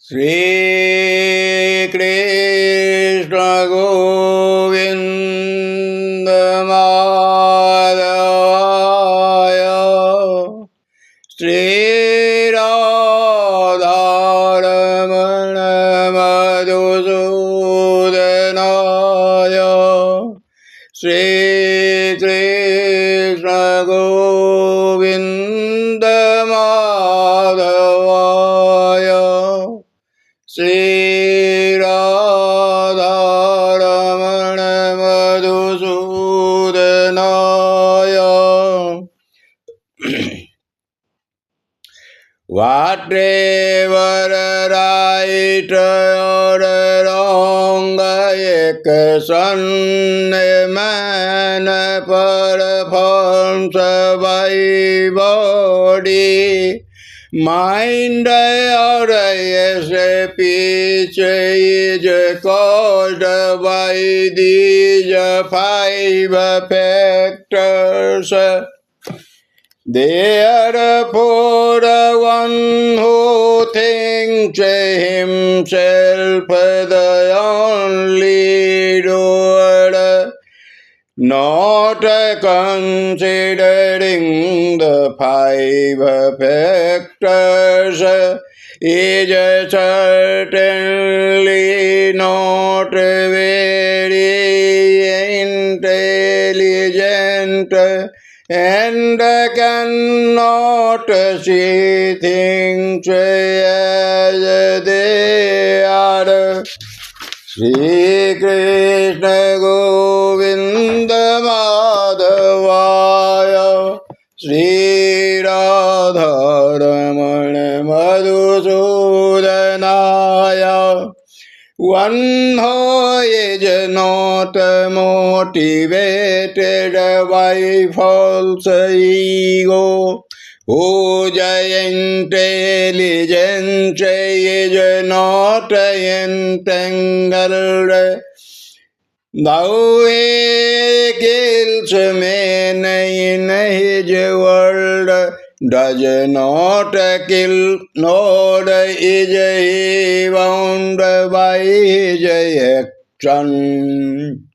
Shri Krishna Govinda Madhavaya Shri Radharamana Madhusudanaya Shri Krishna Govinda Madhavaya Shri Radharamana Madhusudanaya Whatever right or wrong ek sanne man performs by body mind or speech is caused by these five factors. Therefore, one who thinks himself the only doer, not considering the five factors, is certainly not very intelligent and cannot see things as they are. Shri Krishna Govinda Madhavaya Shri Radharamana Madhusudanaya. One who is not motivated by false ego, whose intelligence is not entangled, though he kills men in his world, does not kill, nor is he bound by his action.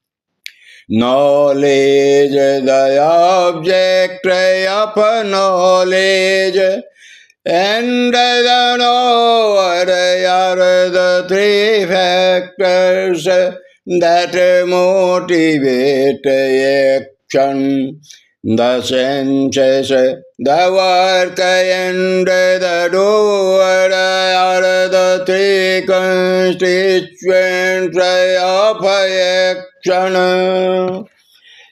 Knowledge, the object of knowledge, and the knower are the three factors that motivate action. The senses, the work, and the doer are the three constituents of action.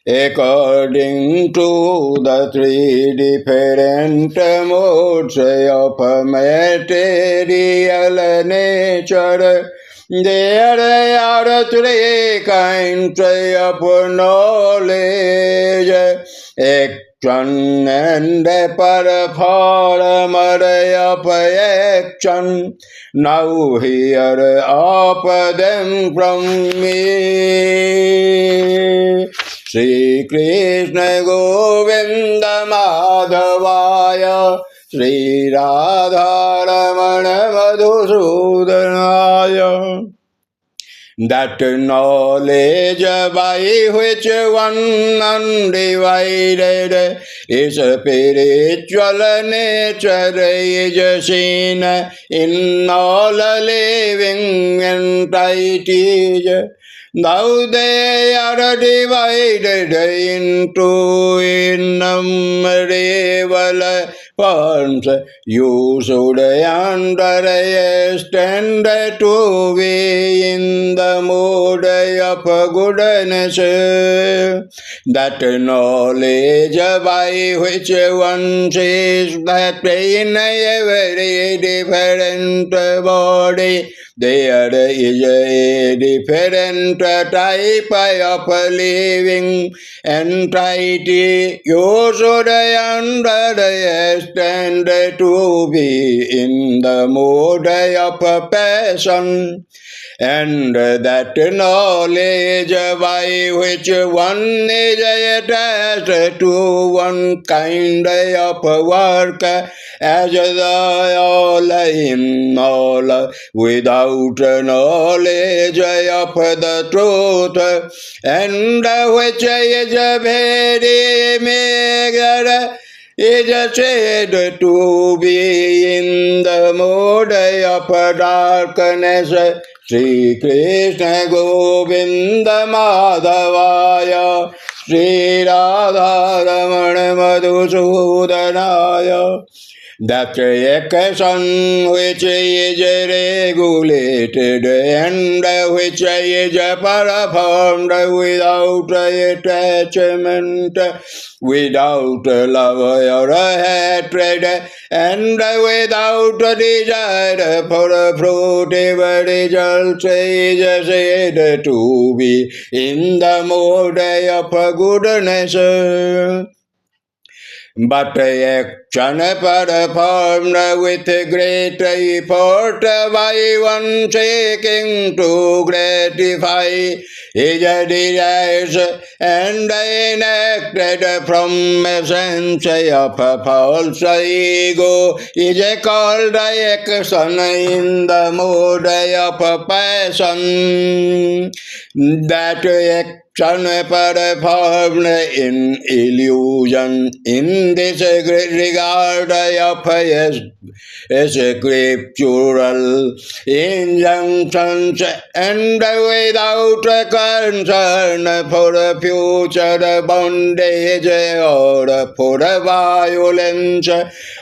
According to the three different modes of material nature, there are three kinds of knowledge: action and performer of action. Now hear of them from me. Shri Krishna Govinda Madhavaya Shri Radharamana Madhusudanaya. That knowledge by which one undivided is spiritual nature is seen in all living entities, though they are divided into innumerable forms. You should understand to be in the mood of goodness. That knowledge by which one sees that in every different body There is a different type of living entity. You should understand to be in the mood of passion. And that knowledge by which one is attached to one kind of work as the all in all, without knowledge of the truth, and which is very meager, is said to be in the mood of darkness. Shri Krishna Govinda Madhavaya, Shri Radha Ramana Madhusudanaya. That action which is regulated and which is performed without attachment, without love or hatred, and without desire for fruitive results, is said to be in the mode of goodness. But action performed with great effort by one seeking to gratify his desires and enacted from a sense of false ego is called action in the mood of passion. That action performed in illusion in this regard of scriptural injunctions and without concern for future bondage or for violence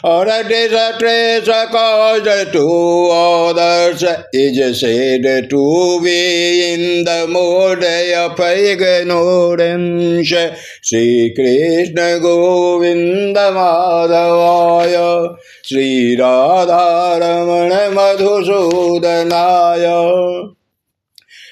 or distress caused to others is said to be in the mood of ignorance. Shri Krishna Govinda Madhavaya, Shri Radha Ramana Madhusudanaya.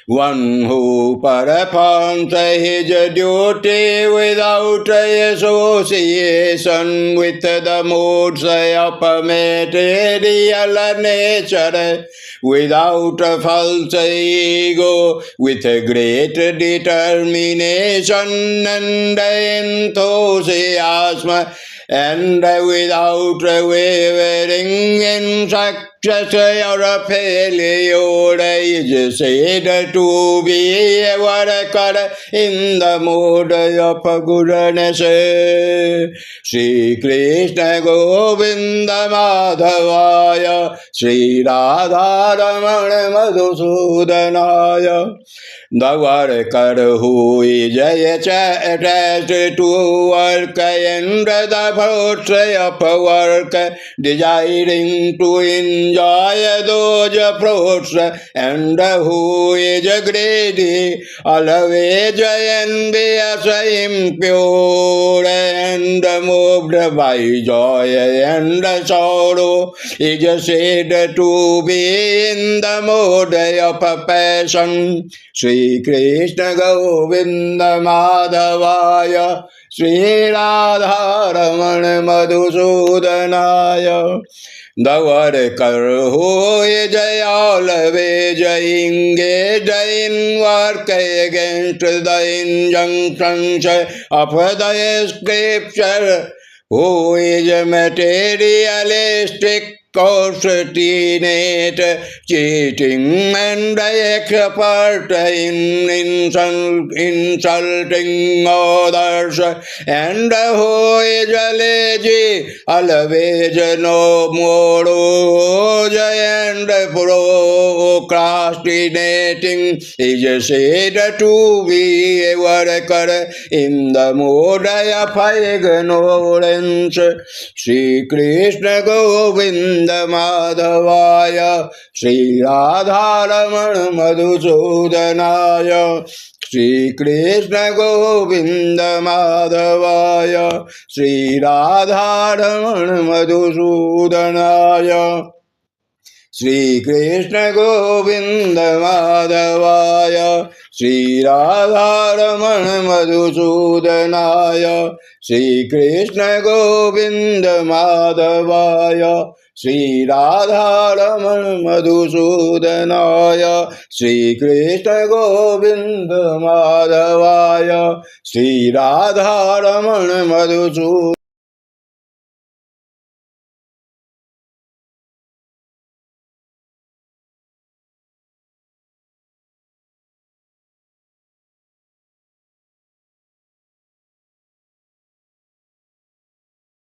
One who performs his duty without association with the moods of material nature, without false ego, with great determination and enthusiasm, and without wavering in success or failure, is said to be a worker in the mood of goodness. Shri Krishna Govinda Madhavaya, Shri Radha Ramana Madhusudanaya. The worker who is attached to work and the fruits of work, desiring to enjoy those fruits, and who is greedy, always envious, impure, and moved by joy and sorrow, is said to be in the mood of passion. Shri Krishna Govinda Madhavaya, Shri Radha Ramana Madhusudanaya. The worker who is always engaged in work against the injunctions of the scripture, who is materialistic, obstinate, cheating, and expert in insulting others, and who is lazy, always no more, and procrastinating, is said to be a worker in the mood of ignorance. Shri Krishna Govinda Madhavaya, Shri Radha Ramana Madhusudanaya. Shri Krishna Govinda Madhavaya, Shri Radha Ramana Madhusudanaya. Shrikrishna Govind माधवाय Shri Radharaman मधुसूदनाय Shrikrishna Govind माधवाय Shri Radharaman मधुसूदनाय Shrikrishna Govind माधवाय Shri Radharaman मधुसूदनाय।